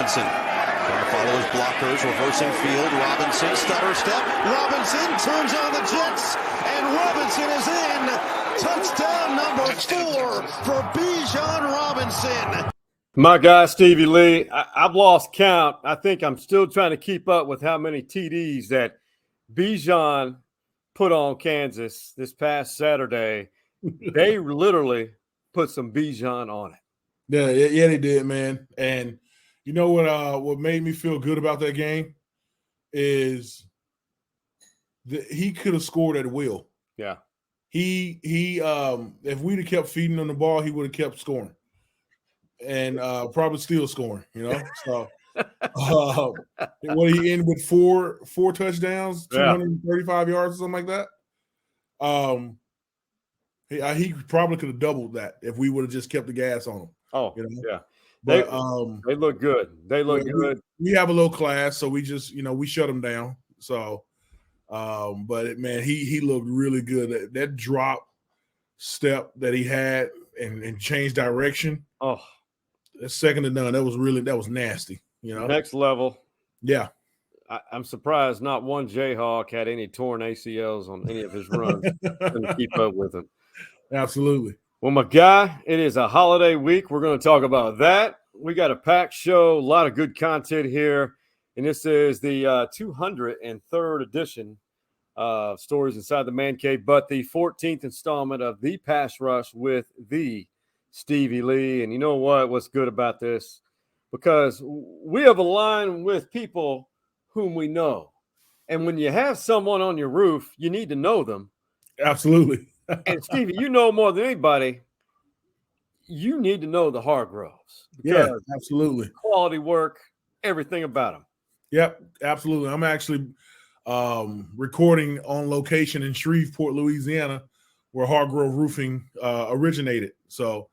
Robinson. Trying to follow his blockers, reversing field. Robinson, stutter step. Robinson turns on the Jets, and Robinson is in. Touchdown number 4 for Bijan Robinson. My guy, Stevie Lee, I've lost count. I think I'm still trying to keep up with how many TDs that Bijan put on Kansas this past Saturday. They literally put some Bijan on it. Yeah, they did, man. And you know what made me feel good about that game is that he could have scored at will. Yeah. He if we'd have kept feeding him the ball, he would have kept scoring. And probably still scoring, So what he ended with four touchdowns, 235 yards or something like that. He probably could have doubled that if we would have just kept the gas on him. Oh, yeah. But they look good. They look good. We have a little class, so we just we shut him down. So, but man, he looked really good. That drop step that he had and changed direction. Oh, that's second to none. That was nasty. Next level. Yeah. I'm surprised not one Jayhawk had any torn ACLs on any of his runs. Couldn't keep up with him. Absolutely. Well, my guy, it is a holiday week. We're going to talk about that. We got a packed show, a lot of good content here. And this is the 203rd edition of Stories Inside the Man Cave, but the 14th installment of The Pass Rush with the Stevie Lee. And you know what's good about this? Because we have aligned with people whom we know. And when you have someone on your roof, you need to know them. Absolutely. And Stevie, you know more than anybody, you need to know the Hargroves. Yeah, absolutely. Quality work, everything about them. Yep, absolutely. I'm actually recording on location in Shreveport, Louisiana, where Hargrove Roofing originated. So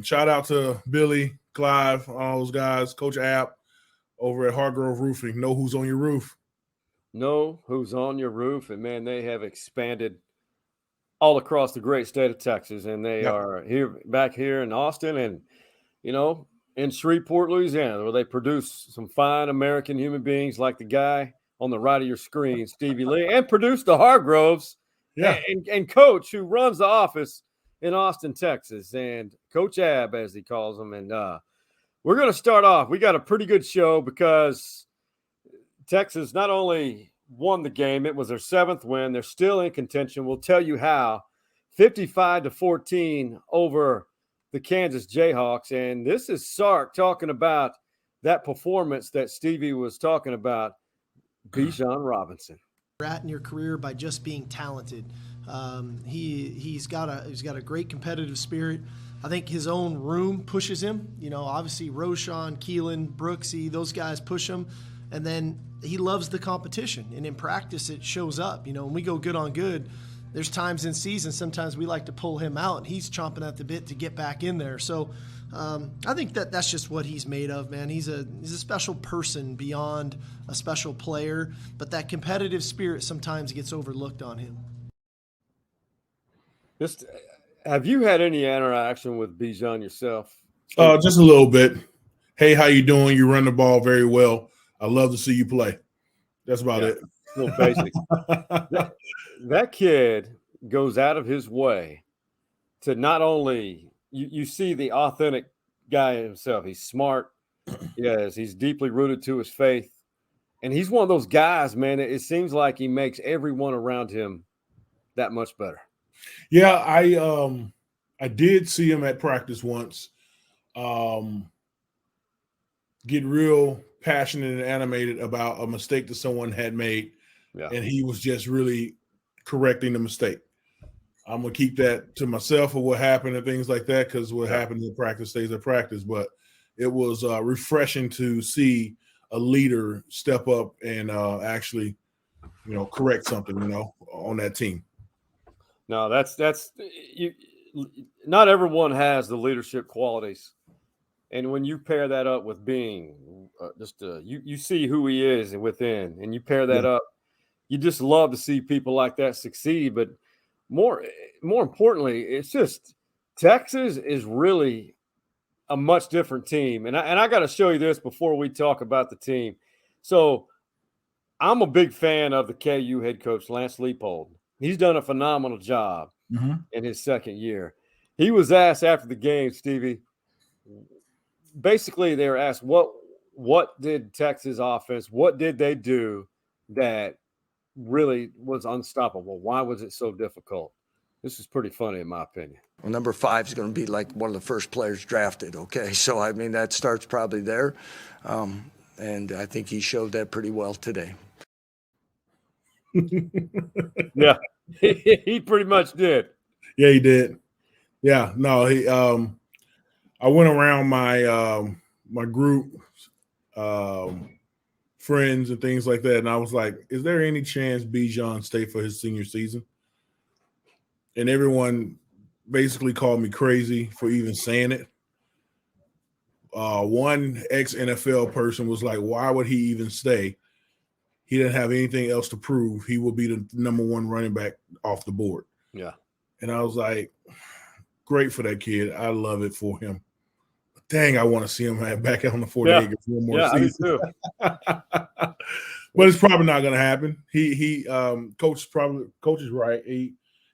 shout out to Billy, Clive, all those guys, Coach App over at Hargrove Roofing. Know who's on your roof. Know who's on your roof. And, man, they have expanded all across the great state of Texas, and they are back here in Austin and, in Shreveport, Louisiana, where they produce some fine American human beings like the guy on the right of your screen, Stevie Lee, and produce the Hargroves and Coach, who runs the office in Austin, Texas, and Coach Ab, as he calls him. And we're going to start off. We got a pretty good show because Texas not only won the game, it was their 7th win. They're still in contention. We'll tell you how. 55-14 over the Kansas Jayhawks. And this is Sark talking about that performance that Stevie was talking about, Bijan Robinson. At in your career by just being talented. He's got a great competitive spirit. I think his own room pushes him. Obviously Roshan, Keelan, Brooksy, those guys push him. And then he loves the competition. And in practice, it shows up. When we go good on good, there's times in season, sometimes we like to pull him out. And he's chomping at the bit to get back in there. So I think that's just what he's made of, man. He's a special person beyond a special player. But that competitive spirit sometimes gets overlooked on him. Have you had any interaction with Bijan yourself? Just a little bit. Hey, how you doing? You run the ball very well. I love to see you play. That's about it. A little basic. that kid goes out of his way to not only you see the authentic guy himself. He's smart. Yes, he's deeply rooted to his faith. And he's one of those guys, man, it seems like he makes everyone around him that much better. Yeah, I did see him at practice once. Get real passionate and animated about a mistake that someone had made, and he was just really correcting the mistake. I'm gonna keep that to myself or what happened and things like that, because what happened in practice stays at practice. But it was refreshing to see a leader step up and actually, correct something, on that team. No, that's you. Not everyone has the leadership qualities. And when you pair that up with being you see who he is and within, and you pair that up, you just love to see people like that succeed. But more importantly, it's just Texas is really a much different team. And I got to show you this before we talk about the team. So I'm a big fan of the KU head coach, Lance Leipold. He's done a phenomenal job in his second year. He was asked after the game, Stevie, basically they were asked, what did Texas offense, what did they do that really was unstoppable? Why was it so difficult? This is pretty funny in my opinion. Well, number 5 is going to be like one of the first players drafted, okay? So, I mean, that starts probably there. And I think he showed that pretty well today. Yeah, he pretty much did. Yeah, he did. Yeah, no, he. I went around my my group, friends and things like that, and I was like, "Is there any chance Bijan stay for his senior season?" And everyone basically called me crazy for even saying it. One ex-NFL person was like, "Why would he even stay? He didn't have anything else to prove. He will be the number 1 running back off the board." Yeah. And I was like, great for that kid. I love it for him. But dang, I want to see him back on the 40 acres one more season. I do too. But it's probably not going to happen. Coach is right.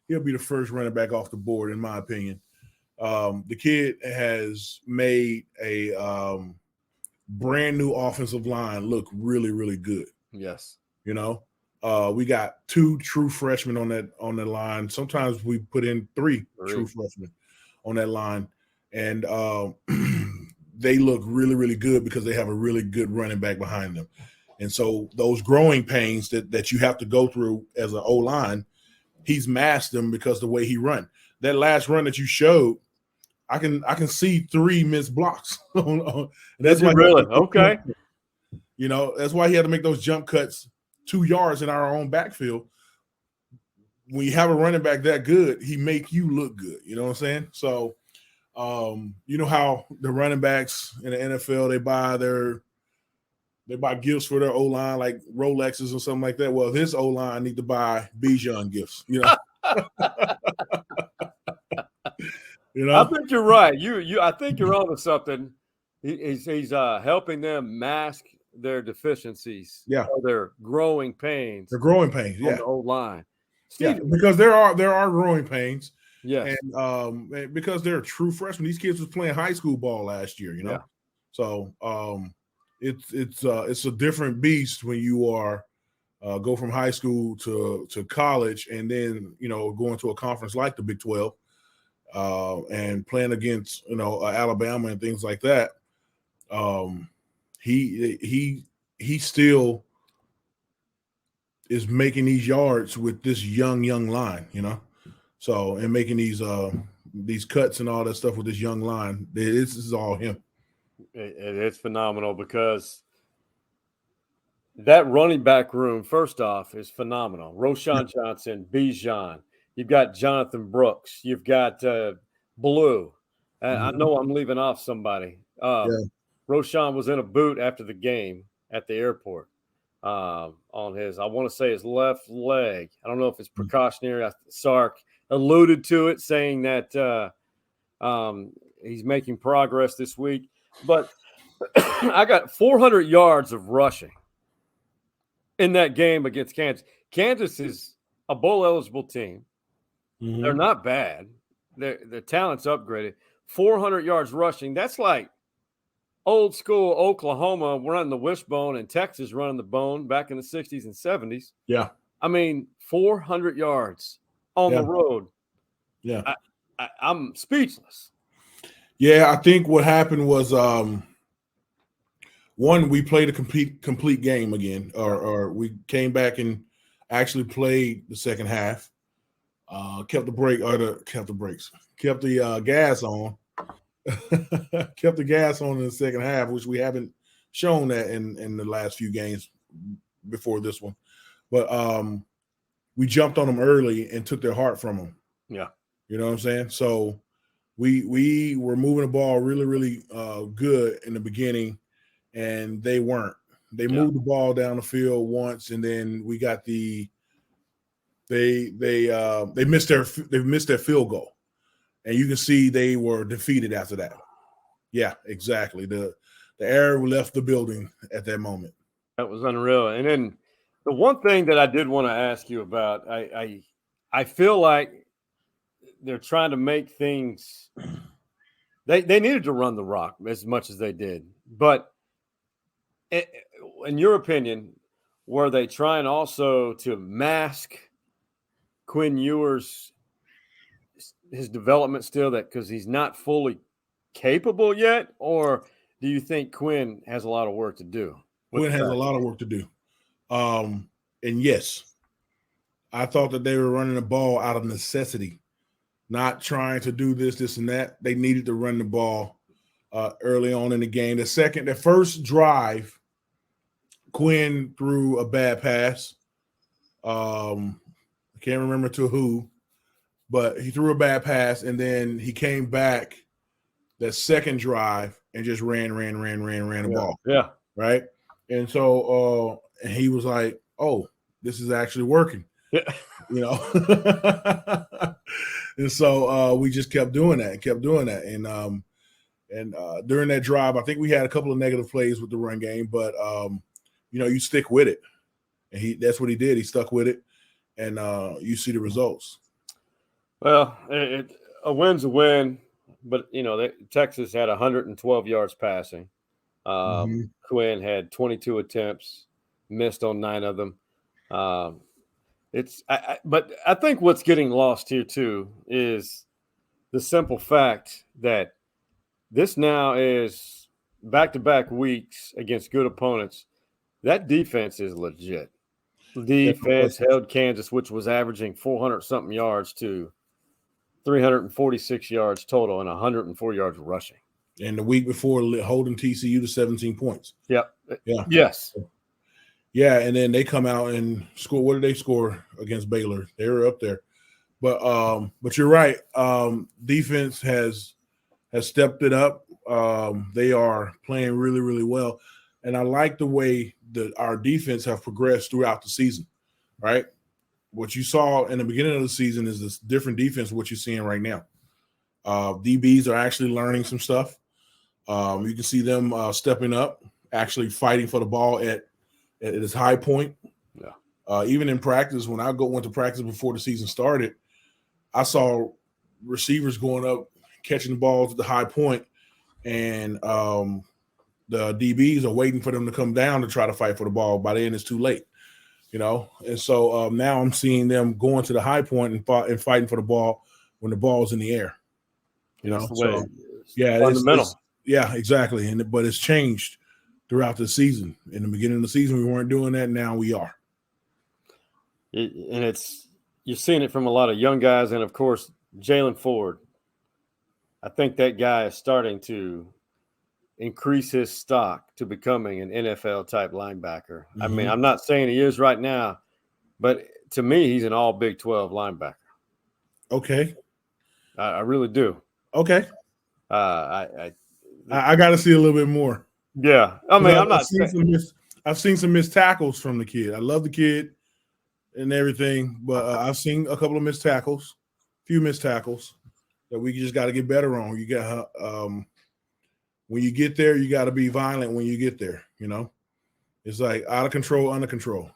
He'll be the first running back off the board, in my opinion. The kid has made a brand new offensive line look really, really good. Yes. You know, we got 2 true freshmen on that line. Sometimes we put in 3 true freshmen on that line, and they look really, really good because they have a really good running back behind them. And so those growing pains that you have to go through as an O-line, he's masked them because the way he run. That last run that you showed, I can see 3 missed blocks. That's why really okay. You know, that's why he had to make those jump cuts 2 yards in our own backfield. When you have a running back that good, he make you look good. You know what I'm saying? So, you know how the running backs in the NFL, they buy gifts for their O-line, like Rolexes or something like that. Well, his O-line need to buy Bijan gifts, you know. You know? I think you're right. I think you're onto something. He's helping them mask their deficiencies, or their growing pains. They're growing pains, on the old line. Yeah, because there are growing pains. Yes. And because they're true freshmen. These kids was playing high school ball last year, you know. Yeah. So it's a different beast when you are go from high school to college, and then, you know, going to a conference like the Big 12 and playing against, you know, Alabama and things like that. He still is making these yards with this young line, you know. So, and making these cuts and all that stuff with this young line. This is all him. It's phenomenal because that running back room, first off, is phenomenal. Roschon Johnson, Bijan. You've got Jonathan Brooks. You've got Blue. I know I'm leaving off somebody. Roschon was in a boot after the game at the airport on his, I want to say, his left leg. I don't know if it's precautionary. Sark alluded to it, saying that he's making progress this week. But I got 400 yards of rushing in that game against Kansas. Kansas is a bowl-eligible team. They're not bad. Their talent's upgraded. 400 yards rushing. That's like old school Oklahoma running the wishbone and Texas running the bone back in the 60s and 70s. Yeah. I mean, 400 yards on the road. Yeah. I'm speechless. Yeah, I think what happened was one, we played a complete game again, or we came back and actually played the second half. Kept the gas on. Kept the gas on in the second half, which we haven't shown that in the last few games before this one. But we jumped on them early and took their heart from them. Yeah. You know what I'm saying? So we were moving the ball really, really good in the beginning, and they weren't. They moved the ball down the field once, and then we got they missed their field goal. And you can see they were defeated after that. Yeah, exactly. The air left the building at that moment. That was unreal. And then the one thing that I did want to ask you about, I feel like they're trying to make things – they needed to run the rock as much as they did. But in your opinion, were they trying also to mask Quinn Ewers, his development still, that because he's not fully capable yet? Or do you think Quinn has a lot of work to do? Quinn has a lot of work to do. And yes, I thought that they were running the ball out of necessity, not trying to do this, and that. They needed to run the ball early on in the game. The first drive, Quinn threw a bad pass. I can't remember to who, but he threw a bad pass, and then he came back that second drive and just ran the ball. Yeah. Right. And so he was like, oh, this is actually working. Yeah. You know. And so we just kept doing that. And during that drive, I think we had a couple of negative plays with the run game, but you stick with it. And that's what he did. He stuck with it, and you see the results. Well, a win's a win, but Texas had 112 yards passing. Quinn had 22 attempts, missed on 9 of them. But I think what's getting lost here too is the simple fact that this now is back-to-back weeks against good opponents. That defense is legit. The defense held Kansas, which was averaging 400-something yards, to 346 yards total and 104 yards rushing. And the week before, holding TCU to 17 points. Yep. Yeah. Yes. Yeah, and then they come out and score. What did they score against Baylor? They were up there. But you're right. Defense has stepped it up. They are playing really, really well. And I like the way that our defense have progressed throughout the season, right? What you saw in the beginning of the season is this different defense what you're seeing right now. DBs are actually learning some stuff. You can see them stepping up, actually fighting for the ball at its high point. Yeah. Even in practice, when I went to practice before the season started, I saw receivers going up, catching the balls at the high point, and the DBs are waiting for them to come down to try to fight for the ball. By then, it's too late, And so now I'm seeing them going to the high point and fighting for the ball when the ball's in the air. So yeah, fundamental. Yeah, exactly. But it's changed throughout the season. In the beginning of the season, we weren't doing that. Now we are. And you're seeing it from a lot of young guys, and of course, Jalen Ford. I think that guy is starting to increase his stock to becoming an NFL type linebacker. Mm-hmm. I mean, I'm not saying he is right now, but to me, he's an all Big 12 linebacker. Okay. I really do. Okay. I got to see a little bit more. Yeah. I mean, I've seen some missed tackles from the kid. I love the kid and everything, but I've seen a couple of missed tackles, few missed tackles that we just got to get better on. You got when you get there, you got to be violent when you get there, It's like out of control, under control,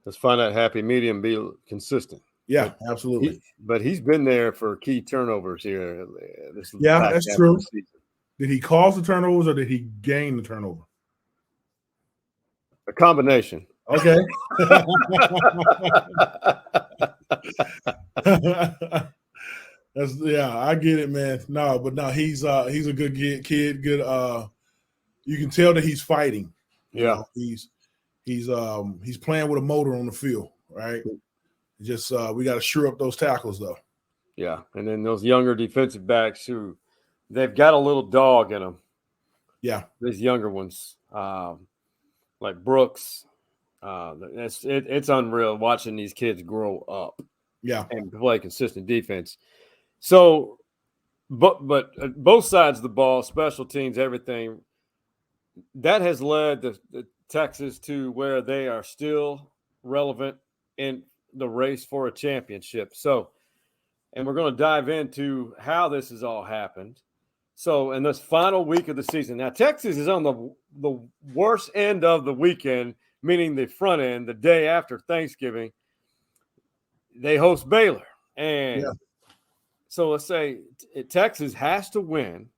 Let's find that happy medium, be consistent. Yeah, absolutely. But he's been there for key turnovers here. That's true. Did he cause the turnovers or did he gain the turnover? A combination. Okay. I get it, man. No, he's a good kid. Good. You can tell that he's fighting. Yeah. He's playing with a motor on the field, right? Just we got to shore up those tackles, though. Yeah, and then those younger defensive backs who they've got a little dog in them. Yeah, these younger ones, like Brooks. It's unreal watching these kids grow up. Yeah, and play consistent defense. So, but both sides of the ball, special teams, everything that has led the Texas to where they are still relevant in the race for a championship. So, and we're going to dive into how this has all happened. So in this final week of the season, now Texas is on the worst end of the weekend, meaning the front end, the day after Thanksgiving. They host Baylor. And so let's say Texas has to win.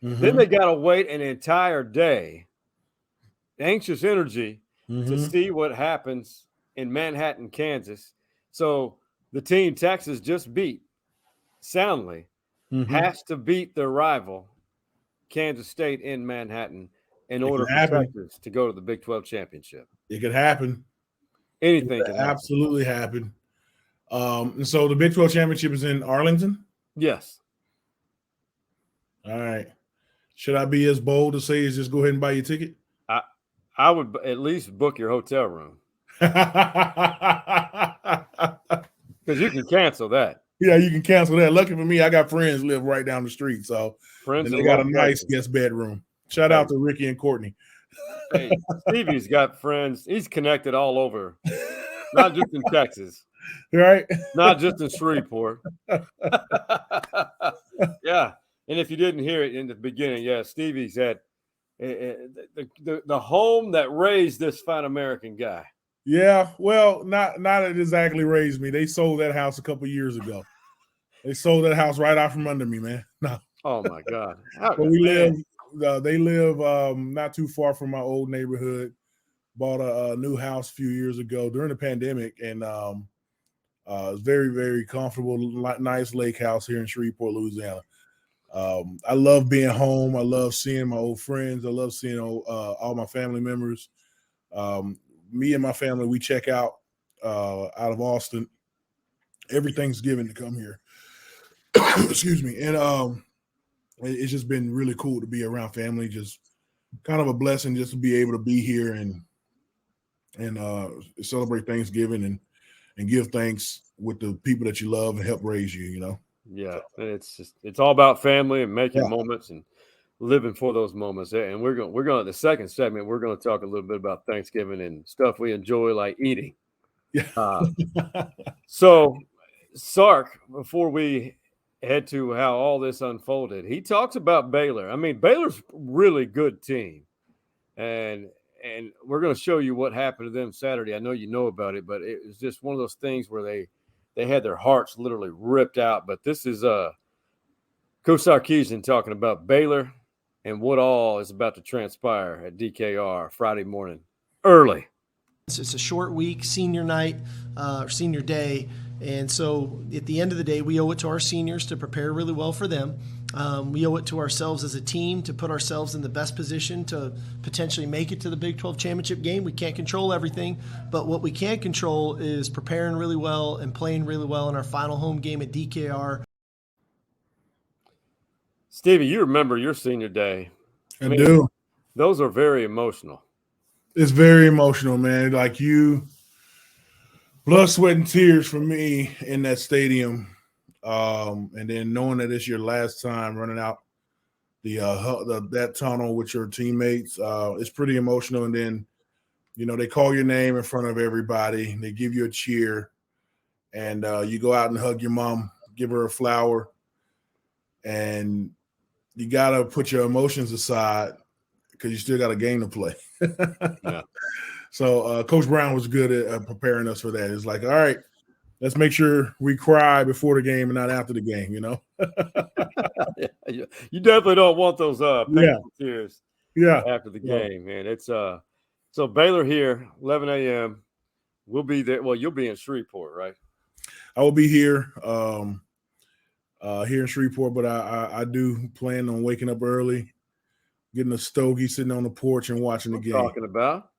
Mm-hmm. Then they got to wait an entire day, anxious energy, to see what happens in Manhattan, Kansas. So the team Texas just beat soundly has to beat their rival, Kansas State, in Manhattan in order for Texas to go to the Big 12 championship. It could happen. Anything can happen. Absolutely happen. And so the Big 12 championship is in Arlington? Yes. All right. Should I be as bold to say is just go ahead and buy your ticket? I would at least book your hotel room. Because you can cancel that. Yeah, you can cancel that. Lucky for me, I got friends live right down the street. So they got a nice guest bedroom. Shout out to Ricky and Courtney. Hey, Stevie's got friends. He's connected all over, not just in Texas. Right? Not just in Shreveport. Yeah. And if you didn't hear it in the beginning, Stevie's at the home that raised this fine American guy. Yeah, well, not exactly raised me. They sold that house a couple years ago. They sold that house right out from under me, man. No. Oh my God. But we live. They live not too far from my old neighborhood. Bought a new house a few years ago during the pandemic, and it's very, very comfortable, nice lake house here in Shreveport, Louisiana. I love being home. I love seeing my old friends. I love seeing all my family members. Me and my family, we check out of Austin every Thanksgiving to come here. Excuse me. And it's just been really cool to be around family. Just kind of a blessing just to be able to be here and celebrate Thanksgiving and give thanks with the people that you love and help raise you, you know? Yeah. And it's all about family and making moments and living for those moments. And we're going the second segment, we're going to talk a little bit about Thanksgiving and stuff we enjoy, like eating. Yeah. So Sark, before we head to how all this unfolded, he talks about Baylor. I mean, Baylor's a really good team. And we're going to show you what happened to them Saturday. I know you know about it, but it was just one of those things where they had their hearts literally ripped out. But this is Coach Sarkisian talking about Baylor and what all is about to transpire at DKR Friday morning early. It's a short week, senior night, senior day. And so at the end of the day, we owe it to our seniors to prepare really well for them. We owe it to ourselves as a team to put ourselves in the best position to potentially make it to the Big 12 championship game. We can't control everything, but what we can control is preparing really well and playing really well in our final home game at DKR. Stevie, you remember your senior day. I do. Those are very emotional. It's very emotional, man. Like blood, sweat, and tears for me in that stadium. And then knowing that it's your last time running out that tunnel with your teammates, it's pretty emotional. And then, they call your name in front of everybody. They give you a cheer, and you go out and hug your mom, give her a flower, and you got to put your emotions aside because you still got a game to play. Yeah. So Coach Brown was good at preparing us for that. It's like, all right, let's make sure we cry before the game and not after the game, Yeah, you definitely don't want those painful tears after the game, man. It's so Baylor here, 11 a.m. We'll be there. Well, you'll be in Shreveport, right? I will be here in Shreveport, but I do plan on waking up early, getting a stogie, sitting on the porch and watching the game. Talking about?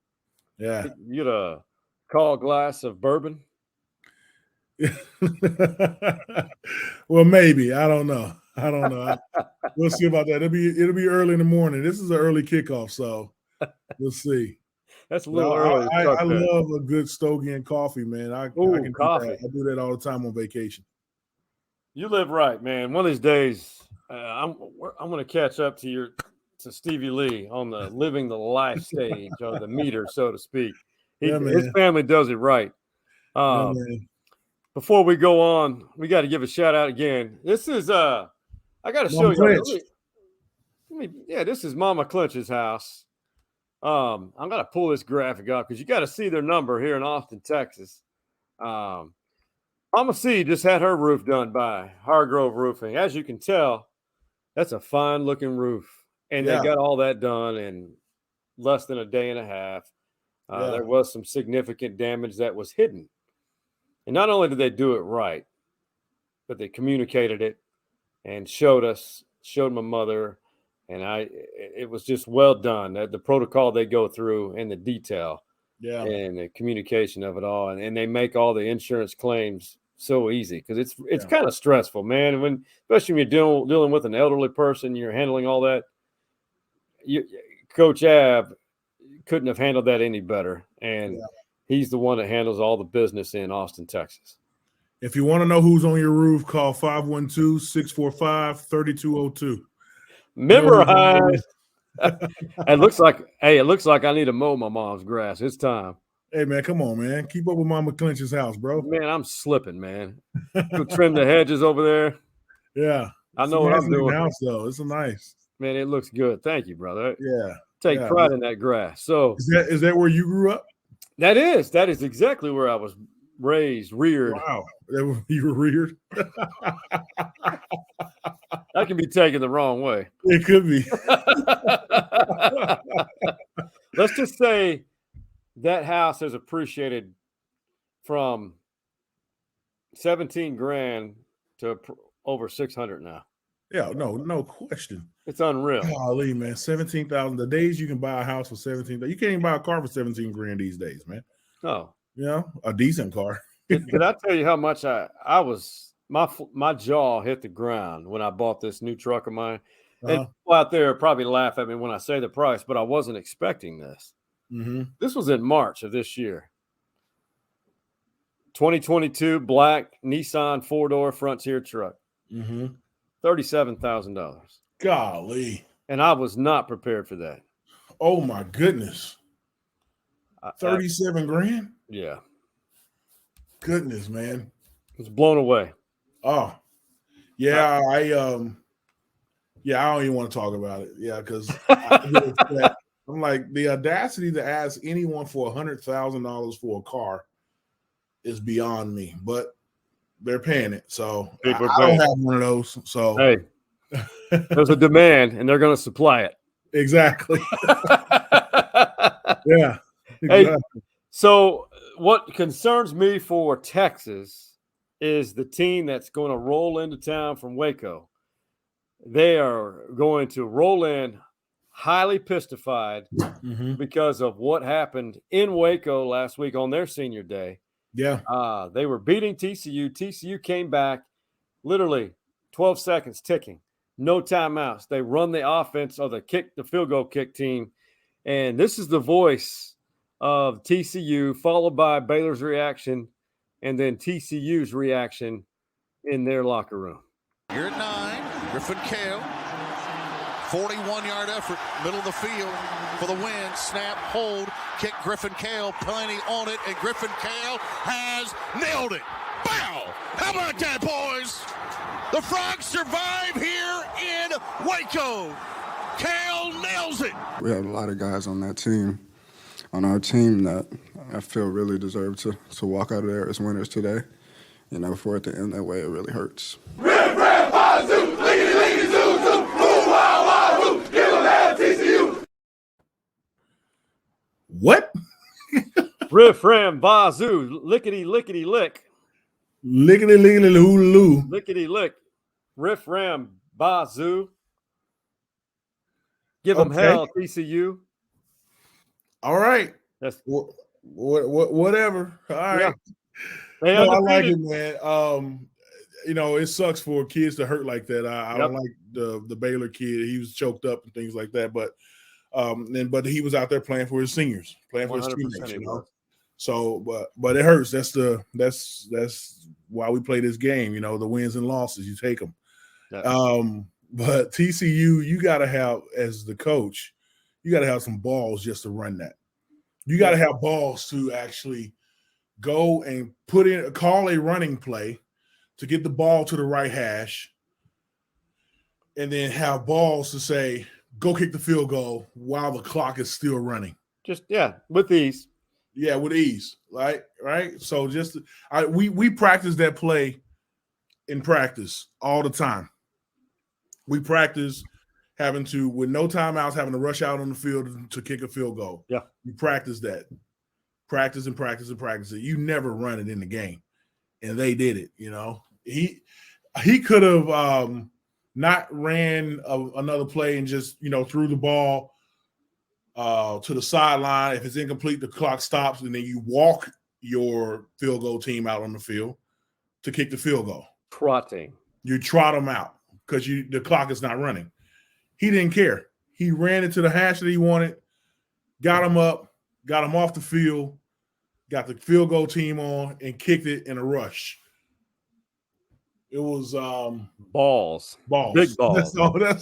Yeah. You get a tall glass of bourbon? Well, maybe. I don't know. We'll see about that. It'll be early in the morning. This is an early kickoff, so we'll see. That's a little early. I love a good stogie and coffee, man. I can coffee. I do that all the time on vacation. You live right, man. One of these days, I'm going to catch up to Stevie Lee on the living the life stage, or the meter, so to speak. His family does it right. Before we go on, we got to give a shout out again. This is I got to show you. This is Mama Clinch's house. I'm gonna pull this graphic up because you got to see their number here in Austin, Texas. Mama C just had her roof done by Hargrove Roofing. As you can tell, that's a fine looking roof, and they got all that done in less than a day and a half. There was some significant damage that was hidden, and not only did they do it right, but they communicated it and showed my mother, and it was just well done. The protocol they go through and the detail, and the communication of it all, and they make all the insurance claims so easy because it's kind of stressful, man. Especially when you're dealing with an elderly person, you're handling all that. Coach Ab couldn't have handled that any better, and he's the one that handles all the business in Austin, Texas. If you want to know who's on your roof, call 512-645-3202. Memorize. It looks like I need to mow my mom's grass. It's time. Hey, man, come on, man. Keep up with Mama Clinch's house, bro. Man, I'm slipping, man. Go trim the hedges over there. Yeah. I know what I'm doing. House, though. It's nice. Man, it looks good. Thank you, brother. Yeah. Take pride in that grass. So is that where you grew up? That is exactly where I was reared. Wow. You were reared? That can be taken the wrong way. It could be. Let's just say that house has appreciated from $17,000 to over $600 now. Yeah, no question. It's unreal. Golly, man, $17,000. The days you can buy a house for $17,000, you can't even buy a car for $17,000 these days, man. Oh, a decent car. Did I tell you how much I was? My jaw hit the ground when I bought this new truck of mine. And people out there probably laugh at me when I say the price, but I wasn't expecting this. Mm-hmm. This was in March of this year. 2022 black Nissan 4-door Frontier truck. Mm-hmm. $37,000. Golly. And I was not prepared for that. Oh my goodness. $37,000? Yeah. Goodness, man. I was blown away. Oh. Yeah, I don't even want to talk about it. Yeah, because I'm like, the audacity to ask anyone for $100,000 for a car is beyond me. But they're paying it, so I don't have one of those. So hey, there's a demand, and they're going to supply it. Exactly. Yeah. Exactly. Hey, so what concerns me for Texas is the team that's going to roll into town from Waco. They are going to roll in highly pistified because of what happened in Waco last week on their senior day. Yeah. They were beating TCU. TCU came back literally 12 seconds ticking. No timeouts. They run the offense or the field goal kick team. And this is the voice of TCU, followed by Baylor's reaction, and then TCU's reaction in their locker room. You're at 9. Griffin Kale. 41-yard effort, middle of the field for the win. Snap, hold, kick. Griffin Kale, plenty on it, and Griffin Kale has nailed it. Wow! How about that, boys? The Frogs survive here in Waco. Kale nails it. We have a lot of guys on that team, on our team, that I feel really deserve to walk out of there as winners today. For it to end that way, it really hurts. What? Riff ram bazoo, lickety lickety lick. Lickety lickety loo. Lickety lick. Riff ram bazoo. Give them hell, TCU. All right. That's whatever. All right. Yeah. I like it, man. It sucks for kids to hurt like that. I don't like the Baylor kid. He was choked up and things like that. But but he was out there playing for his seniors, playing for his teammates. So, but it hurts. That's why we play this game. The wins and losses, you take them. Yeah. But TCU, you got to have, as the coach, you got to have some balls just to run that. You got to have balls to actually go and call a running play to get the ball to the right hash, and then have balls to say, go kick the field goal while the clock is still running. Just with ease. Yeah, with ease, right? So we practice that play in practice all the time. We practice having to, with no timeouts, having to rush out on the field to kick a field goal. Yeah. We practice that. Practice and practice and practice it. You never run it in the game. And they did it, you know. He could have not ran another play and just, you know, threw the ball to the sideline. If it's incomplete, the clock stops, and then you walk your field goal team out on the field to kick the field goal. Trotting. You trot them out because the clock is not running. He didn't care. He ran into the hash that he wanted, got him up, got him off the field, got the field goal team on, and kicked it in a rush. It was balls. Big balls.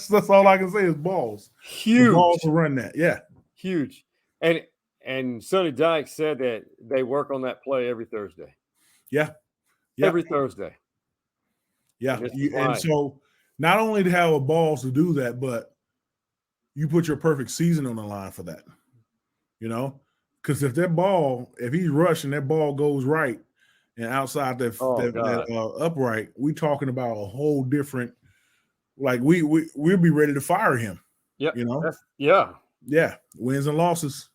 That's all I can say is balls. Huge. The balls to run that. Yeah. Huge. And Sonny Dykes said that they work on that play every Thursday. Yeah. Every Thursday. Yeah. And so not only to have a balls to do that, but you put your perfect season on the line for that. You know? Because if he's rushing, that ball goes right and outside that upright, we talking about a whole different, like we'll be ready to fire him. Yeah. You know? Yeah. Wins and losses.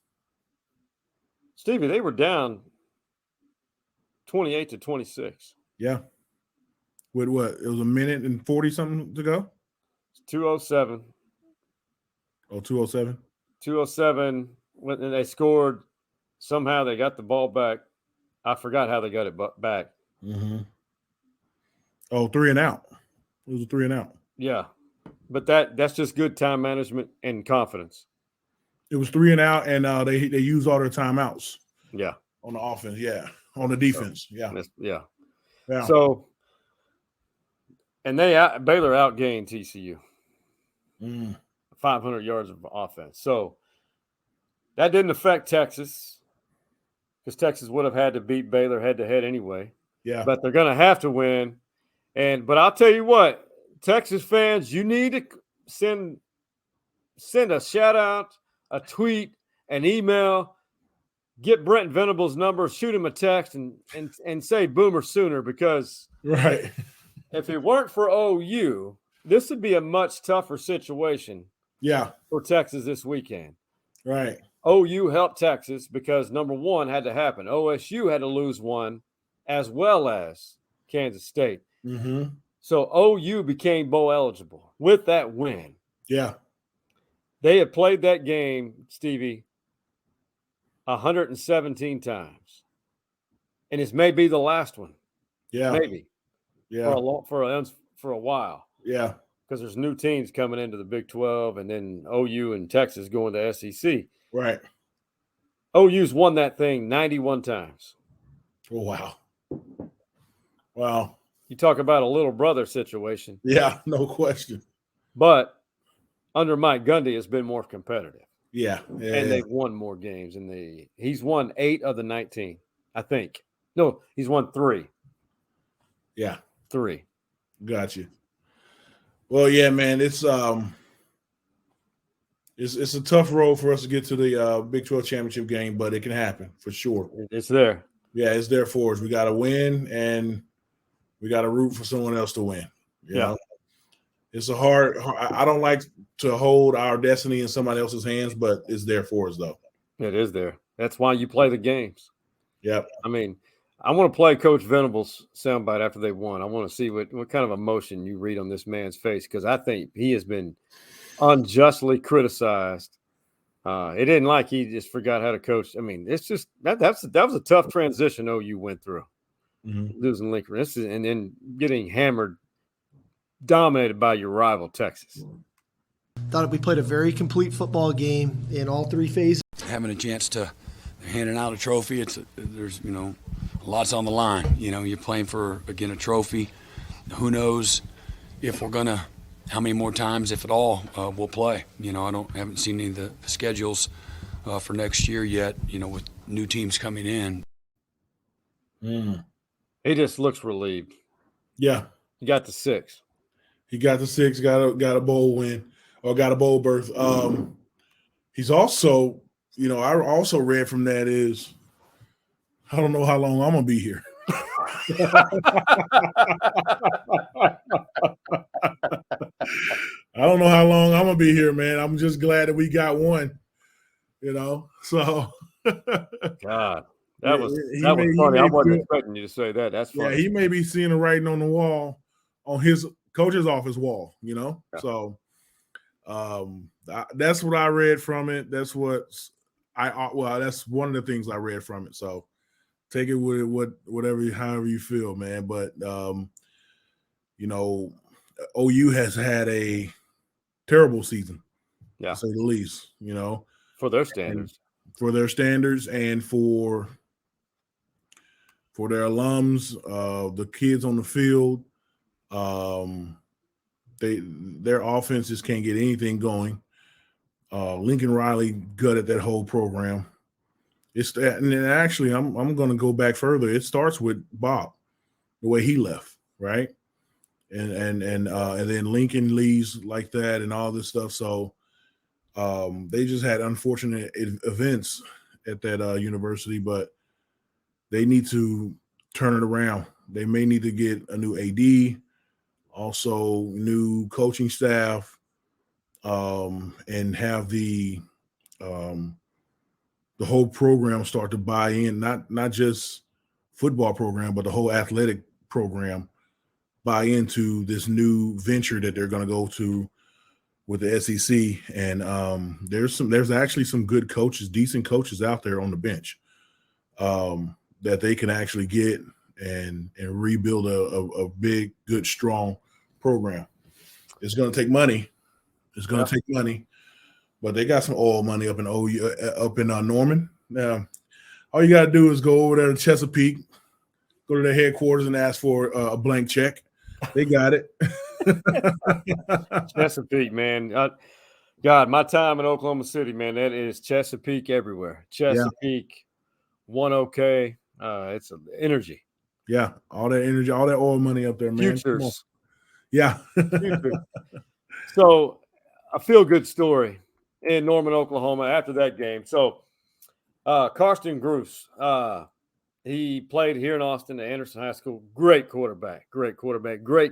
Stevie, they were down 28-26. Yeah. With what? It was a minute and 40 something to go? 2:07. Oh, 2:07? 2:07. When they scored, somehow they got the ball back. I forgot how they got it back. Mm-hmm. Oh, 3 and out. It was a 3 and out. Yeah. But that's just good time management and confidence. It was 3 and out, and they used all their timeouts. Yeah. On the offense, yeah. On the defense, yeah. So, and Baylor outgained TCU. 500 yards of offense. So that didn't affect Texas because Texas would have had to beat Baylor head-to-head anyway. Yeah. But they're going to have to win. But I'll tell you what, Texas fans, you need to send a shout-out, a tweet, an email, get Brent Venable's number, shoot him a text, and say Boomer Sooner, because if it weren't for OU, this would be a much tougher situation for Texas this weekend. Right. OU helped Texas because, number one, had to happen. OSU had to lose one as well as Kansas State. Mm-hmm. So OU became bowl eligible with that win. Yeah. They had played that game, Stevie, 117 times. And it's maybe the last one. Yeah. Maybe. Yeah. For a while. Yeah. Because there's new teams coming into the Big 12, and then OU and Texas going to SEC. Right. OU's won that thing 91 times. Oh, wow. Wow. You talk about a little brother situation. Yeah, no question. But under Mike Gundy, it's been more competitive. Yeah. And they've won more games. He's won 8 of the 19, I think. No, he's won 3. Yeah. 3. Gotcha. Well, yeah, man, it's a tough road for us to get to the Big 12 championship game, but it can happen for sure. It's there. Yeah, it's there for us. We got to win, and we got to root for someone else to win. You know? It's a hard. I don't like to hold our destiny in somebody else's hands, but it's there for us, though. It is there. That's why you play the games. Yep. I mean, I want to play Coach Venable's soundbite after they won. I want to see what kind of emotion you read on this man's face, because I think he has been unjustly criticized. It isn't like he just forgot how to coach. I mean, it's just that was a tough transition OU went through, losing Lincoln. And then getting hammered, dominated by your rival Texas. Thought we played a very complete football game in all 3 phases. Having a chance to handing out a trophy, there's lots on the line. You're playing for, again, a trophy. Who knows if we're gonna, how many more times, if at all, we'll play. I haven't seen any of the schedules for next year yet. With new teams coming in. He just looks relieved. Yeah, he got the 6. He got the 6. Got a bowl win. or got a bowl berth. He's also, I also read from that is, I don't know how long I'm gonna be here. I don't know how long I'm gonna be here, man. I'm just glad that we got one. So God, that was funny. I wasn't expecting you to say that. That's funny. Yeah, he may be seeing the writing on the wall, on his coach's office wall. Yeah. So that's what I read from it. That's that's one of the things I read from it. So take it with however you feel, man. But OU has had a terrible season, to say the least. For their standards. For their standards and for their alums, the kids on the field, their offenses can't get anything going. Lincoln Riley gutted that whole program. And actually, I'm going to go back further. It starts with Bob, the way he left, right? And then Lincoln leaves like that and all this stuff. So they just had unfortunate events at that university, but they need to turn it around. They may need to get a new AD, also new coaching staff, and have the whole program start to buy in, not just football program, but the whole athletic program buy into this new venture that they're going to go to with the SEC. And there's actually some good coaches, decent coaches out there on the bench that they can actually get and rebuild a big, good, strong program. It's going to take money. It's going to take money, but they got some oil money up in Norman. Now, all you got to do is go over there to Chesapeake, go to their headquarters and ask for a blank check. They got it. Chesapeake, man. God, my time in Oklahoma City, man, that is Chesapeake everywhere. Chesapeake, 1OK. It's an energy. Yeah, all that energy, all that oil money up there, man. Futures. Yeah. Futures. So, a feel-good story in Norman, Oklahoma after that game. So, Karsten Gruss, he played here in Austin at Anderson High School. Great quarterback, great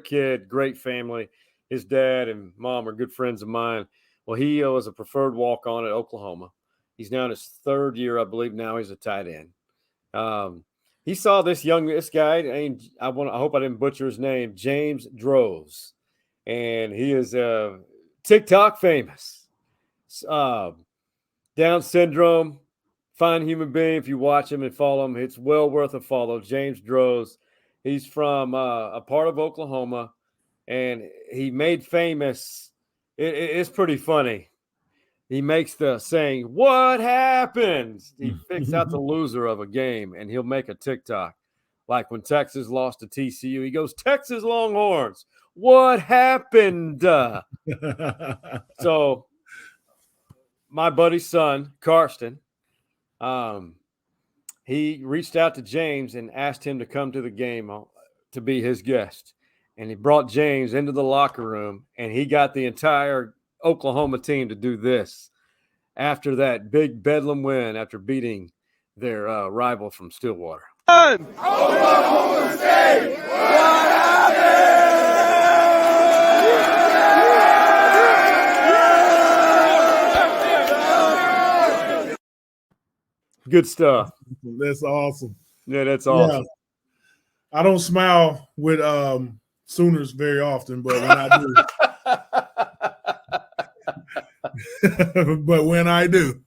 kid, great family. His dad and mom are good friends of mine. Well, he was a preferred walk-on at Oklahoma. He's now in his third year, I believe. Now he's a tight end. He saw this guy. I hope I didn't butcher his name. James Droz, and he is TikTok famous. Down syndrome. Fine human being. If you watch him and follow him, it's well worth a follow. James Droz. He's from a part of Oklahoma, and he made famous. It's pretty funny. He makes the saying, "What happens?" He picks out the loser of a game, and he'll make a TikTok. Like when Texas lost to TCU, he goes, "Texas Longhorns, what happened?" So my buddy's son, Karsten, he reached out to James and asked him to come to the game to be his guest. And he brought James into the locker room, and he got the entire Oklahoma team to do this after that big Bedlam win after beating their rival from Stillwater. Oklahoma State, what happened? Good stuff. That's awesome. Yeah, that's awesome. Yeah. I don't smile with Sooners very often, but when I do, but when I do,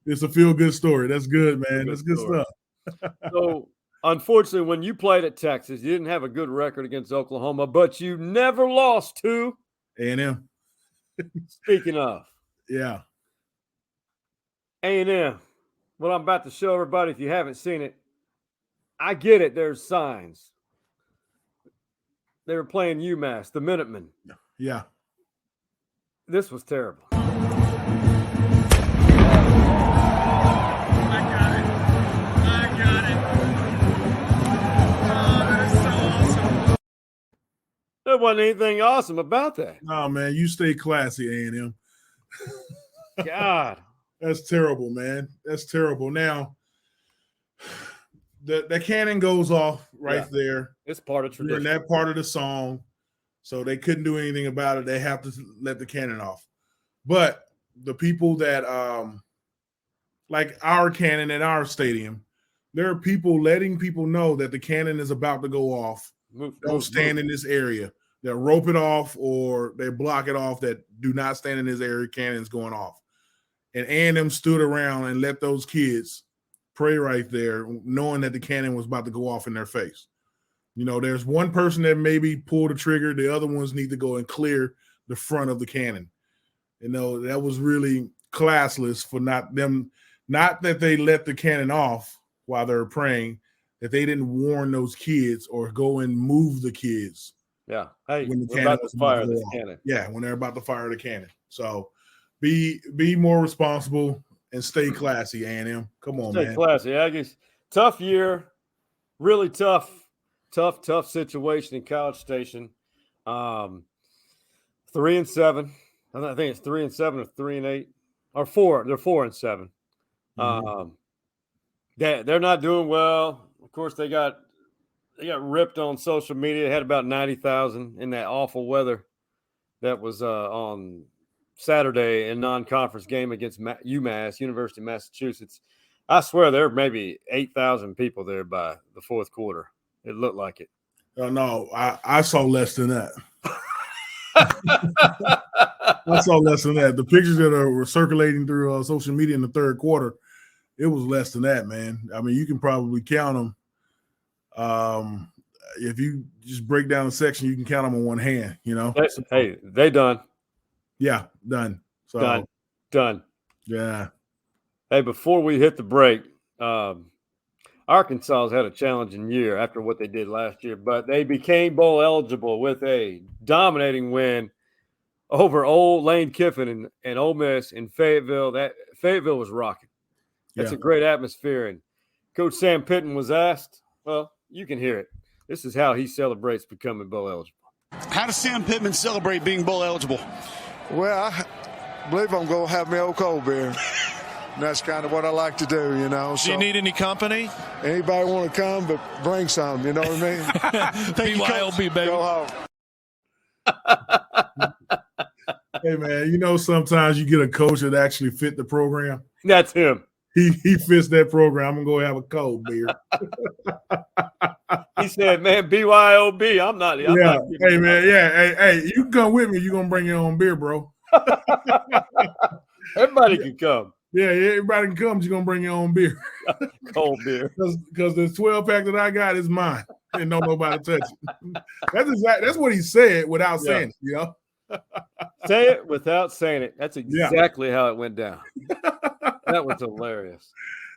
it's a feel-good story. That's good, man. That's good stuff. So, unfortunately, when you played at Texas, you didn't have a good record against Oklahoma, but you never lost to A&M. Speaking of. Yeah. A&M. What I'm about to show everybody, if you haven't seen it, I get it. There's signs. They were playing UMass, the Minutemen. Yeah. This was terrible. There wasn't anything awesome about that. No, man, you stay classy, A&M. God. That's terrible, man. That's terrible. Now, the cannon goes off right there. It's part of tradition. During that part of the song, so they couldn't do anything about it. They have to let the cannon off. But the people that, like our cannon at our stadium, there are people letting people know that the cannon is about to go off. Don't stand in this area. They'll rope it off or they block it off that do not stand in this area. Cannon's going off. And A&M stood around and let those kids pray right there, knowing that the cannon was about to go off in their face. You know, there's one person that maybe pulled the trigger. The other ones need to go and clear the front of the cannon. You know, that was really classless for not that they let the cannon off while they were praying, that they didn't warn those kids or go and move the kids. Yeah. Hey, when the we're about to fire this cannon. Yeah, when they're about to fire the cannon. So be more responsible and stay classy, A&M. Come on, man. Stay classy, Aggies. Tough year. Really tough situation in College Station. 3-7. I think it's 3-7 or 3-8 or 4. They're 4-7. They're not doing well. Of course, they got ripped on social media. They had about 90,000 in that awful weather that was on Saturday in non-conference game against UMass, University of Massachusetts. I swear there were maybe 8,000 people there by the fourth quarter. It looked like it. No, I saw less than that. I saw less than that. The pictures that were circulating through social media in the third quarter, it was less than that, man. I mean, you can probably count them. If you just break down the section, you can count them on one hand, you know. Hey, they done. Yeah, done. So done. Yeah. Hey, before we hit the break, Arkansas has had a challenging year after what they did last year, but they became bowl eligible with a dominating win over old Lane Kiffin and Ole Miss in Fayetteville. That Fayetteville was rocking. That's a great atmosphere. And Coach Sam Pittman was asked, well, you can hear it. This is how he celebrates becoming bowl eligible. How does Sam Pittman celebrate being bowl eligible? Well, I believe I'm going to have my old cold beer. And that's kind of what I like to do, you know. So, do you need any company? Anybody want to come, but bring some, you know what I mean? BYOB, baby. Go home. Hey, man, you know sometimes you get a coach that actually fit the program. That's him. He fits that program. I'm going to go have a cold beer. He said, man, BYOB. I'm not. Hey, man. Yeah. Hey, you can come with me. You're going to bring your own beer, bro. Everybody can come. Yeah, everybody can come. You're going to bring your own beer. Cold beer. Because the 12-pack that I got is mine. And don't nobody touch it. That's what he said without saying it, you know? Say it without saying it. That's exactly how it went down. That was hilarious.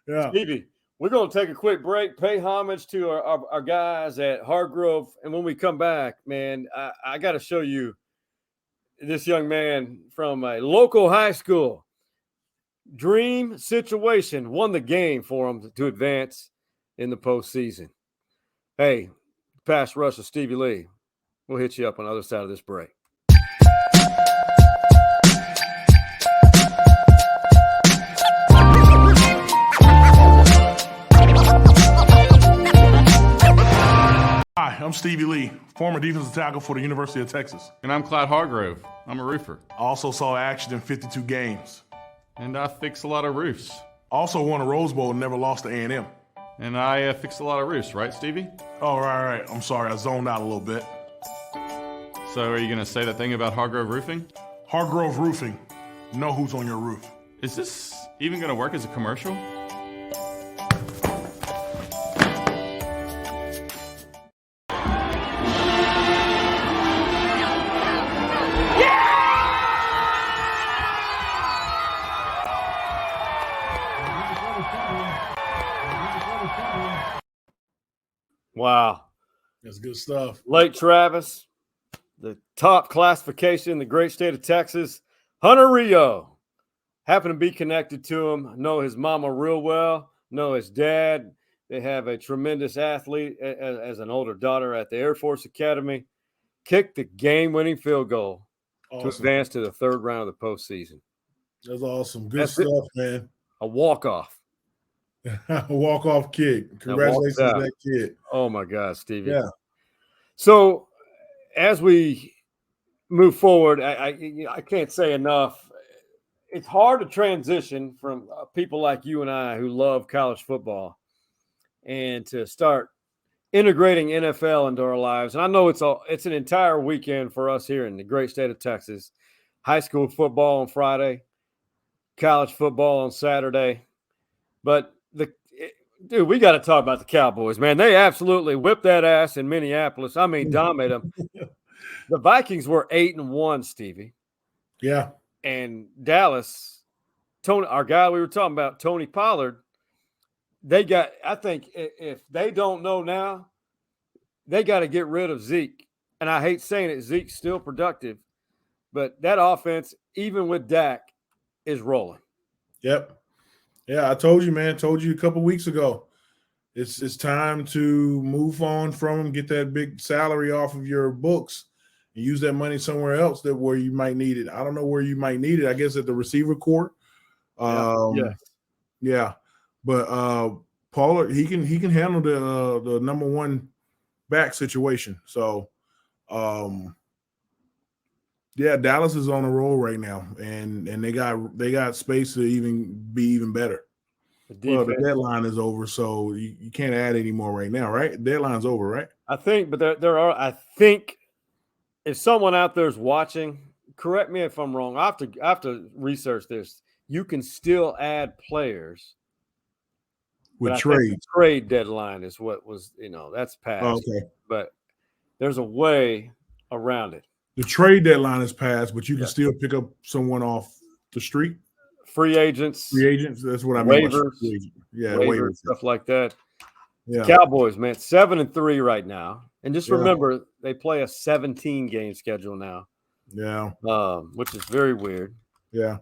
Yeah. Stevie, we're going to take a quick break, pay homage to our guys at Hargrove. And when we come back, man, I got to show you this young man from a local high school. Dream situation, won the game for him to advance in the postseason. Hey, pass rush of Stevie Lee. We'll hit you up on the other side of this break. Hi, I'm Stevie Lee, former defensive tackle for the University of Texas. And I'm Clyde Hargrove. I'm a roofer. I also saw action in 52 games. And I fix a lot of roofs. Also won a Rose Bowl and never lost to A&M. And I fix a lot of roofs, right, Stevie? Oh, right. I'm sorry, I zoned out a little bit. So are you going to say that thing about Hargrove Roofing? Hargrove Roofing. Know who's on your roof. Is this even going to work as a commercial? Wow. That's good stuff. Lake Travis, the top classification in the great state of Texas. Hunter Rio. Happen to be connected to him. Know his mama real well. Know his dad. They have a tremendous athlete as an older daughter at the Air Force Academy. kicked the game-winning field goal to Awesome. advance to the third round of the postseason. That's awesome. Good stuff, man. A walk-off. A walk-off kick. Congratulations to that kid. Oh, my God, Stevie. Yeah. So as we move forward, I can't say enough. It's hard to transition from people like you and I who love college football and to start integrating NFL into our lives. And I know it's an entire weekend for us here in the great state of Texas. High school football on Friday, college football on Saturday. But dude, we got to talk about the Cowboys, man. They absolutely whipped that ass in Minneapolis. I mean, dominated them. The Vikings were 8-1, Stevie. Yeah. And Dallas, our guy we were talking about, Tony Pollard, I think if they don't know now, they got to get rid of Zeke. And I hate saying it, Zeke's still productive, but that offense, even with Dak, is rolling. Yep. Yeah, I told you, man. Told you a couple weeks ago. It's time to move on from them, get that big salary off of your books, and use that money somewhere else where you might need it. I don't know where you might need it. I guess at the receiver court. Yeah. But Pollard, he can handle the number one back situation. So yeah, Dallas is on a roll right now, and they got space to be even better. Well, the deadline is over, so you can't add any more right now, right? The deadline's over, right? I think, but I think if someone out there is watching, correct me if I'm wrong. I have to research this. You can still add players with trades. Trade deadline is what was, that's passed. Oh, okay. But there's a way around it. The trade deadline is passed, but you can still pick up someone off the street. Free agents. That's what I mean. Waivers. Yeah, waivers, stuff like that. Yeah. Cowboys, man, 7-3 right now. And just remember, they play a 17-game schedule now. Yeah. Which is very weird. Yeah.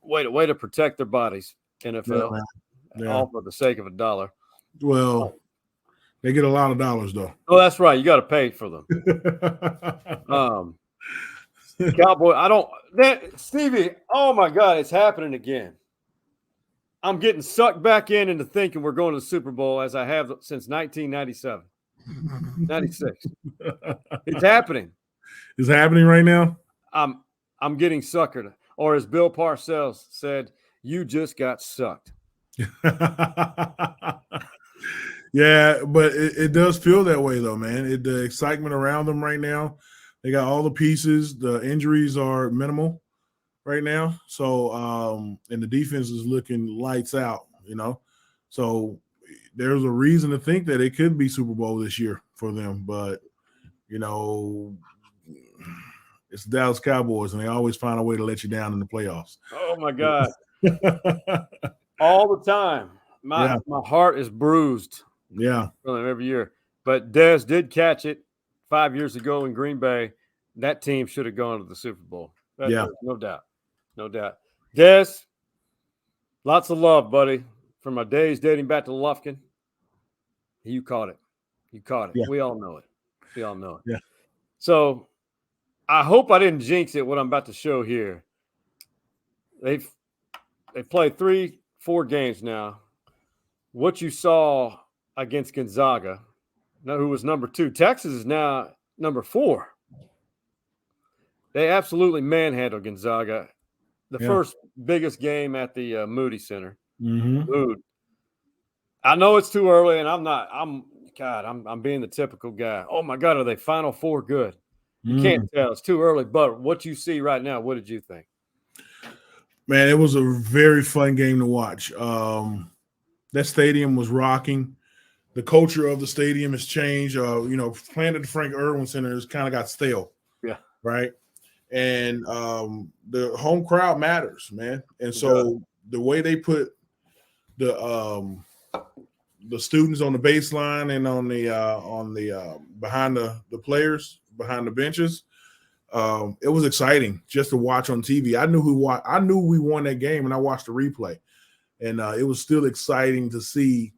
Way to protect their bodies, NFL. Yeah. All for the sake of $1. Well, they get a lot of dollars, though. Oh, that's right. You got to pay for them. Cowboy, Stevie, oh my God, it's happening again. I'm getting sucked back into thinking we're going to the Super Bowl as I have since 1997, 96. It's happening. It's happening right now? I'm getting suckered. Or as Bill Parcells said, you just got sucked. Yeah, but it does feel that way, though, man. The excitement around them right now, they got all the pieces. The injuries are minimal right now. So, and the defense is looking lights out, So there's a reason to think that it could be Super Bowl this year for them. But, it's the Dallas Cowboys, and they always find a way to let you down in the playoffs. Oh, my God. All the time. My heart is bruised. Yeah. Every year. But Dez did catch it 5 years ago in Green Bay. That team should have gone to the Super Bowl. No doubt. No doubt. Dez, lots of love, buddy. From my days dating back to Lufkin. You caught it. Yeah. We all know it. Yeah. So I hope I didn't jinx it, what I'm about to show here. They've played 3-4 games now. What you saw against Gonzaga, who was number 2. Texas is now number 4. They absolutely manhandled Gonzaga. The first biggest game at the Moody Center. Mm-hmm. Dude, I know it's too early, and I'm being the typical guy. Oh my God, are they Final Four good? You can't tell. It's too early. But what you see right now, what did you think? Man, it was a very fun game to watch. That stadium was rocking. The culture of the stadium has changed. Playing at the Frank Irwin Center has kind of got stale. Yeah. Right. And the home crowd matters, man. And so the way they put the students on the baseline and on the behind the players, behind the benches, it was exciting just to watch on TV. I knew we won that game, and I watched the replay, and it was still exciting to see.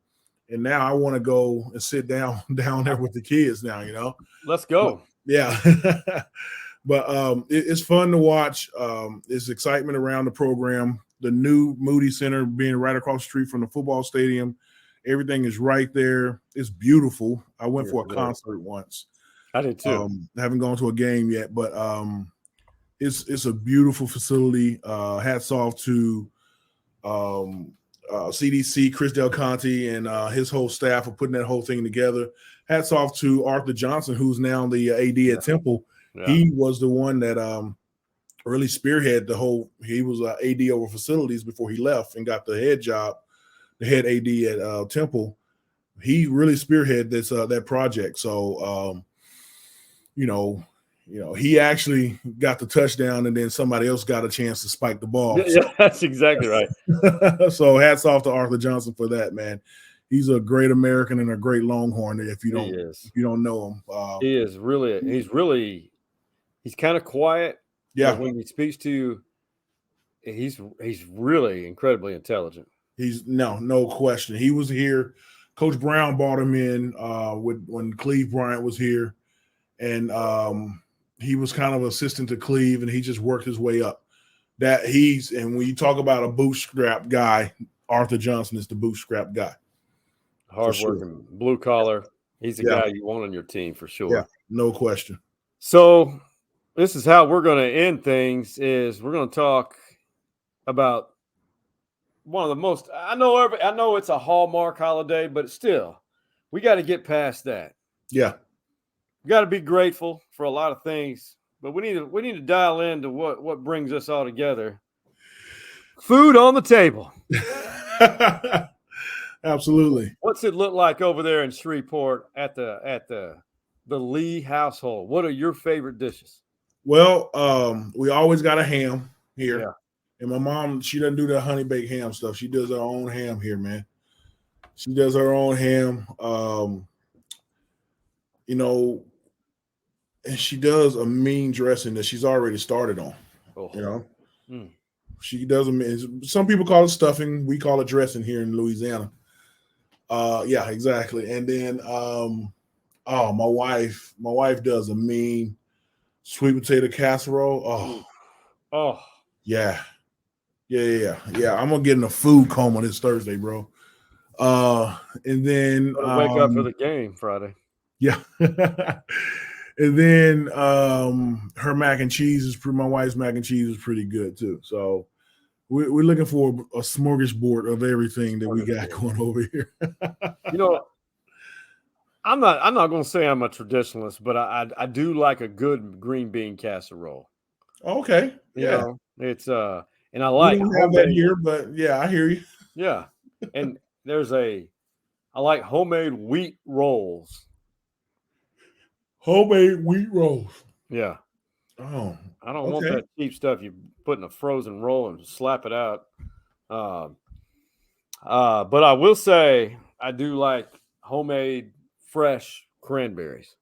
And now I want to go and sit down there with the kids now, Let's go. Yeah. But it's fun to watch. It's excitement around the program. The new Moody Center being right across the street from the football stadium. Everything is right there. It's beautiful. I went for a concert once. I did too. I haven't gone to a game yet, but it's a beautiful facility. Hats off to CDC, Chris Del Conte, and his whole staff for putting that whole thing together. Hats off to Arthur Johnson, who's now the AD at Temple. Yeah. He was the one that really spearheaded the whole. He was AD over facilities before he left and got the head job, the head AD at Temple. He really spearheaded this that project. So, he actually got the touchdown, and then somebody else got a chance to spike the ball. Yeah, that's exactly right. So hats off to Arthur Johnson for that, man. He's a great American and a great Longhorn. If you don't know him, he is really. He's kind of quiet. Yeah. When he speaks to you, he's really incredibly intelligent. He's no question. He was here. Coach Brown brought him in when Cleve Bryant was here, and he was kind of assistant to Cleve, and he just worked his way up. And when you talk about a bootstrap guy, Arthur Johnson is the bootstrap guy. Hardworking, blue collar. He's the guy you want on your team for sure. Yeah, no question. So this is how we're going to end things. Is we're going to talk about one of the most. I know it's a Hallmark holiday, but still, we got to get past that. Yeah, we got to be grateful for a lot of things, but we need to dial into what brings us all together. Food on the table. Absolutely. What's it look like over there in Shreveport at the Lee household? What are your favorite dishes? Well, we always got a ham here. Yeah. And my mom, she doesn't do the honey baked ham stuff. She does her own ham here, man. She does her own ham. And she does a mean dressing that she's already started on. Oh. She does some people call it stuffing. We call it dressing here in Louisiana. Yeah, exactly. And then my wife does a mean sweet potato casserole. Oh. Yeah. I'm gonna get in a food coma this Thursday, bro. And then wake up for the game Friday. Yeah. And then her mac and cheese my wife's mac and cheese is pretty good too. So we're looking for a smorgasbord of everything that we got going over here. I'm not going to say I'm a traditionalist, but I do like a good green bean casserole. Okay. Yeah. It's and I like. We don't have that here, but yeah, I hear you. Yeah. And I like homemade wheat rolls. Homemade wheat rolls. Yeah. Oh. I don't want that cheap stuff you put in a frozen roll and slap it out. But I will say I do like homemade fresh cranberries.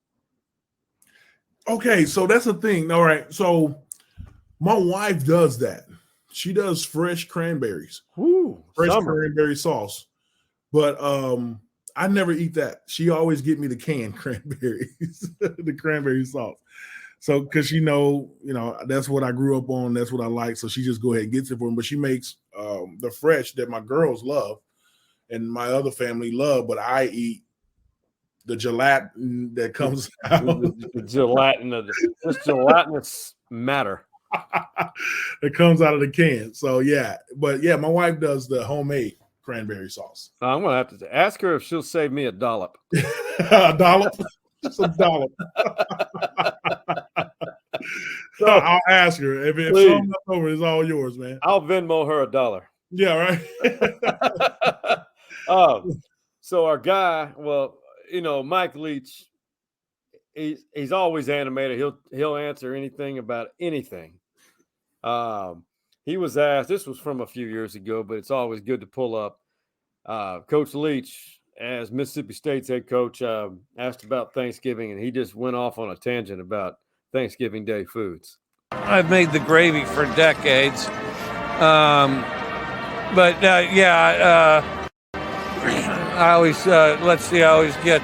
Okay, so that's the thing. All right. So my wife does that. She does fresh cranberries. Ooh, fresh cranberry sauce. But I never eat that. She always get me the canned cranberries, the cranberry sauce. So, because that's what I grew up on. That's what I like. So she just go ahead and gets it for me. But she makes the fresh that my girls love and my other family love. But I eat the gelatin that comes out. The gelatinous matter. That comes out of the can. So, yeah. But, yeah, my wife does the homemade cranberry sauce. I'm going to have to ask her if she'll save me a dollop. A dollop? Just a dollop. So I'll ask her. If something's left over, it's all yours, man. I'll Venmo her $1. Yeah, right. So our guy, Mike Leach, he's always animated. He'll answer anything about anything. He was asked, this was from a few years ago, but it's always good to pull up. Coach Leach, as Mississippi State's head coach, asked about Thanksgiving, and he just went off on a tangent about Thanksgiving Day foods. I've made the gravy for decades. I always, I always get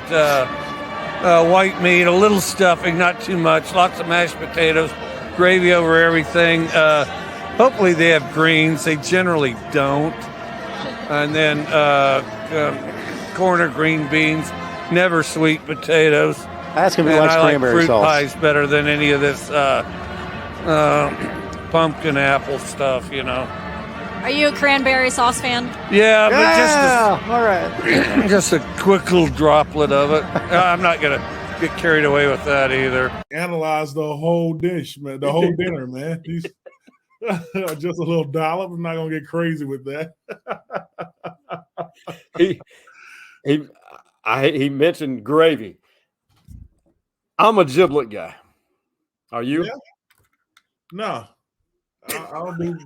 white meat, a little stuffing, not too much, lots of mashed potatoes, gravy over everything. Hopefully they have greens. They generally don't. And then corn or green beans, never sweet potatoes. That's going to be and like I like cranberry fruit sauce. pies better than any of this pumpkin apple stuff, you know. Are you a cranberry sauce fan? Yeah, but all right. just a quick little droplet of it. I'm not going to get carried away with that either. Analyze the whole dish, man. The whole dinner, man. Just a little dollop. I'm not going to get crazy with that. He mentioned gravy. I'm a giblet guy. Are you? Yeah. No. I don't do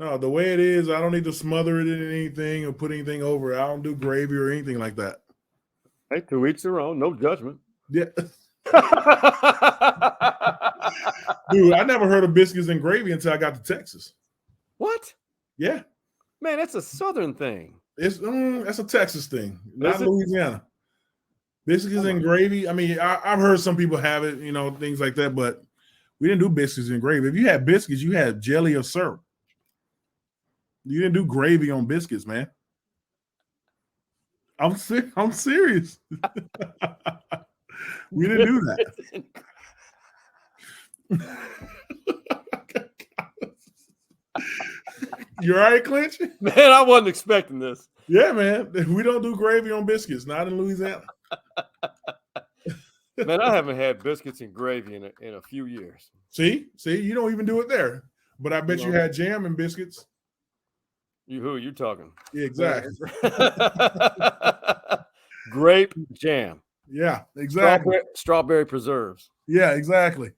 no, the way it is, I don't need to smother it in anything or put anything over it. I don't do gravy or anything like that. Hey, to each their own. No judgment. Yeah. Dude, I never heard of biscuits and gravy until I got to Texas. What? Yeah. Man, that's a Southern thing. That's a Texas thing, not Is it? Louisiana. Biscuits and gravy. I mean, I've heard some people have it, you know, things like that, but we didn't do biscuits and gravy. If you had biscuits, you had jelly or syrup. You didn't do gravy on biscuits, man. I'm serious. We didn't do that. You all right, Clinch? Man, I wasn't expecting this. Yeah, man. We don't do gravy on biscuits, not in Louisiana. Man, I haven't had biscuits and gravy in a few years. See, you don't even do it there. But I bet you had jam and biscuits. Who are you talking? Yeah, exactly. Grape jam. Yeah, exactly. Strawberry preserves. Yeah, exactly.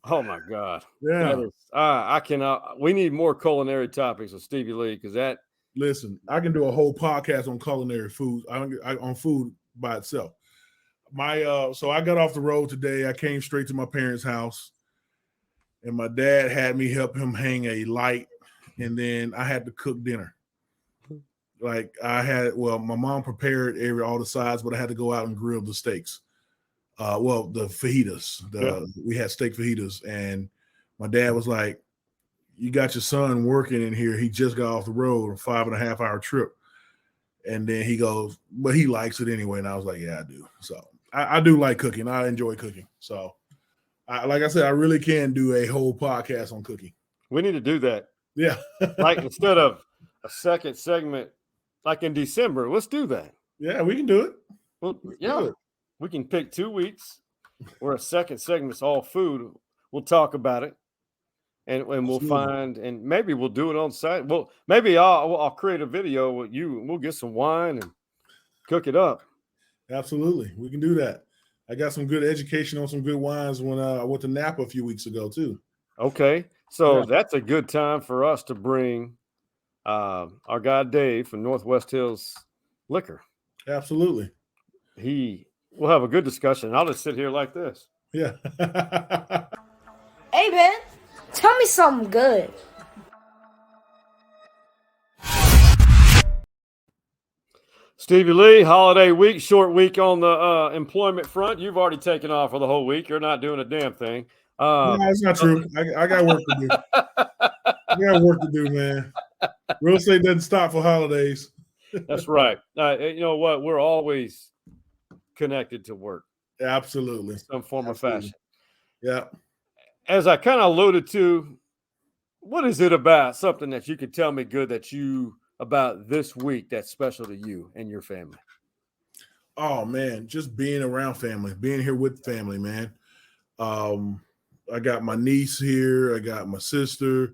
Oh my God. Yeah. I cannot. We need more culinary topics with Stevie Lee because that. Listen, I can do a whole podcast on culinary food, on food by itself. So I got off the road today. I came straight to my parents' house, and my dad had me help him hang a light, and then I had to cook dinner. Like my mom prepared all the sides, but I had to go out and grill the steaks. The fajitas. We had steak fajitas, and my dad was like, "You got your son working in here. He just got off the road, a 5.5 hour trip." And then he goes, "But he likes it anyway." And I was like, "Yeah, I do." So I do like cooking. I enjoy cooking. So, like I said, I really can do a whole podcast on cooking. We need to do that. Yeah. Like instead of a second segment, like in December, let's do that. Yeah, we can do it. Well, yeah, we can pick 2 weeks where a second segment's all food. We'll talk about it. And we'll find, and maybe we'll do it on site. Well, maybe I'll create a video with you. And we'll get some wine and cook it up. Absolutely, we can do that. I got some good education on some good wines when I went to Napa a few weeks ago too. Okay, so that's a good time for us to bring our guy Dave from Northwest Hills Liquor. Absolutely, we'll have a good discussion. I'll just sit here like this. Yeah. Hey man, tell me something good. Stevie Lee, holiday week, short week on the employment front. You've already taken off for the whole week. You're not doing a damn thing. No, that's not true. I got work to do. I got work to do, man. Real estate doesn't stop for holidays. That's right. You know what? We're always connected to work. Absolutely. In some form or fashion. Yeah. As I kind of alluded to, what is it about something that you could tell me good about this week that's special to you and your family? Oh man, just being around family, being here with family, man. I got my niece here. I got my sister,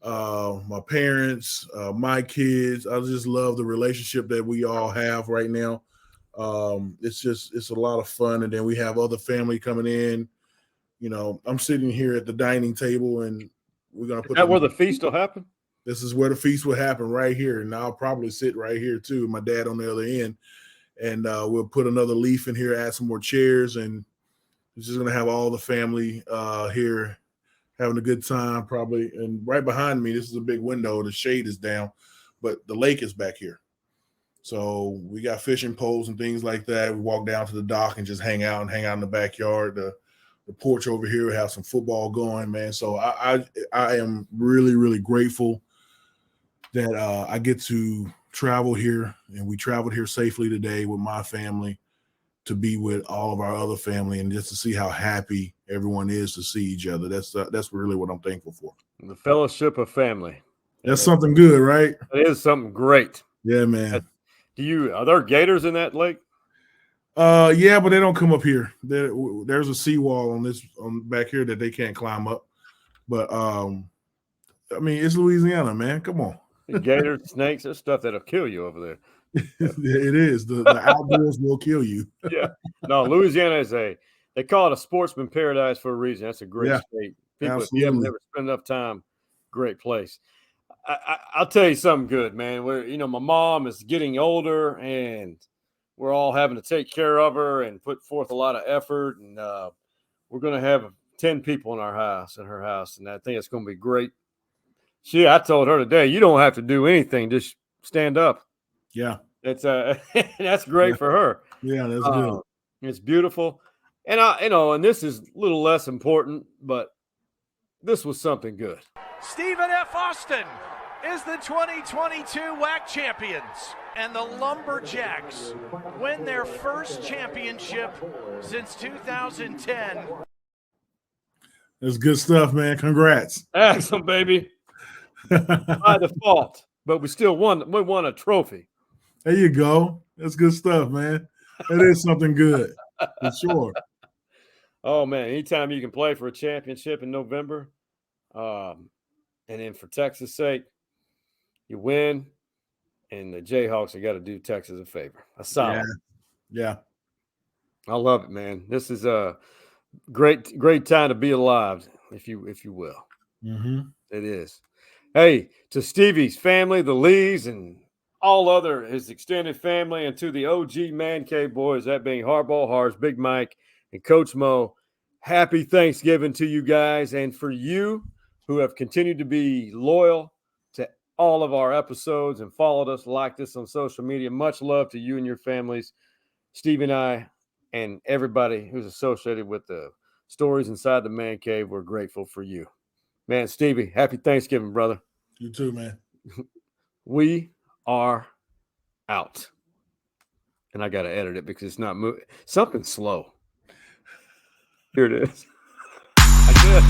my parents, my kids. I just love the relationship that we all have right now. It's a lot of fun. And then we have other family coming in. You know, I'm sitting here at the dining table and we're going to put. Is that where the feast will happen? This is where the feast will happen, right here. And I'll probably sit right here too. My dad on the other end. And we'll put another leaf in here, add some more chairs, and we're just going to have all the family here having a good time probably. And right behind me, this is a big window. The shade is down, but the lake is back here. So we got fishing poles and things like that. We walk down to the dock and just hang out in the backyard. The porch over here, we have some football going, man. So I am really, really grateful that I get to travel here, and we traveled here safely today with my family to be with all of our other family and just to see how happy everyone is to see each other. That's really what I'm thankful for. The fellowship of family. That's something good, right? It is something great. Yeah, man. Are there gators in that lake? Yeah, but they don't come up here. There's a seawall on back here that they can't climb up. But I mean, it's Louisiana, man. Come on. Gators, snakes, there's stuff that'll kill you over there. It is. The outdoors will kill you. Yeah. No, Louisiana is they call it a sportsman paradise for a reason. That's a great state. People, if you have never spent enough time, great place. I'll tell you something good, man. My mom is getting older, and we're all having to take care of her and put forth a lot of effort. And we're going to have 10 people in her house, and I think it's going to be great. I told her today, you don't have to do anything, just stand up. Yeah, it's that's great for her. Yeah, that's good. It's beautiful, and and this is a little less important, but this was something good. Stephen F. Austin is the 2022 WAC champions, and the Lumberjacks win their first championship since 2010. That's good stuff, man. Congrats. Excellent, baby. By default, but we still won. We won a trophy. There you go. That's good stuff, man. It is something good for sure. Oh man, anytime you can play for a championship in November, and then for Texas' sake, you win, and the Jayhawks have got to do Texas a favor. A solid. Yeah. I love it, man. This is a great time to be alive, if you will. Mm-hmm. It is. Hey, to Stevie's family, the Lees, and all his extended family, and to the OG Man Cave boys, that being Hardball Hars, Big Mike, and Coach Mo, happy Thanksgiving to you guys. And for you who have continued to be loyal to all of our episodes and followed us, liked us on social media, much love to you and your families. Steve and I and everybody who's associated with the stories inside the Man Cave, we're grateful for you. Man, Stevie, happy Thanksgiving, brother. You too, man. We are out. And I got to edit it because it's not moving. Something's slow. Here it is. I did.